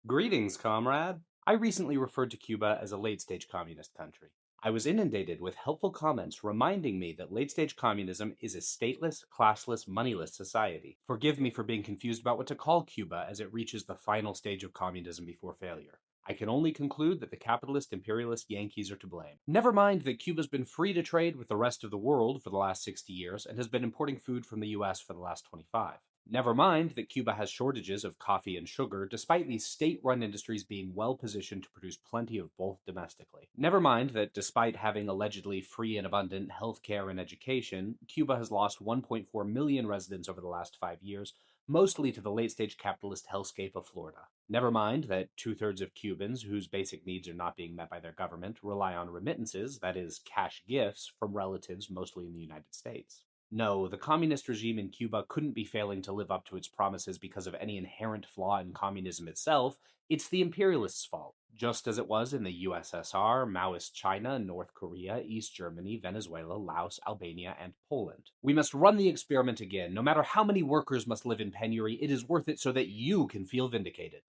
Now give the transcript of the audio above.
Greetings, comrade. I recently referred to Cuba as a late stage communist country. I was inundated with helpful comments reminding me that late stage communism is a stateless, classless, moneyless society. Forgive me for being confused about what to call Cuba as it reaches the final stage of communism before failure. I can only conclude that the capitalist imperialist Yankees are to blame. Never mind that Cuba's been free to trade with the rest of the world for the last 60 years and has been importing food from the US for the last 25. Never mind that Cuba has shortages of coffee and sugar, despite these state run industries being well positioned to produce plenty of both domestically. Never mind that despite having allegedly free and abundant healthcare and education, Cuba has lost 1.4 million residents over the last 5 years, mostly to the late stage capitalist hellscape of Florida. Never mind that two-thirds of Cubans whose basic needs are not being met by their government rely on remittances, that is, cash gifts, from relatives mostly in the United States. No, the communist regime in Cuba couldn't be failing to live up to its promises because of any inherent flaw in communism itself. It's the imperialists' fault, just as it was in the USSR, Maoist China, North Korea, East Germany, Venezuela, Laos, Albania, and Poland. We must run the experiment again. No matter how many workers must live in penury, it is worth it so that you can feel vindicated.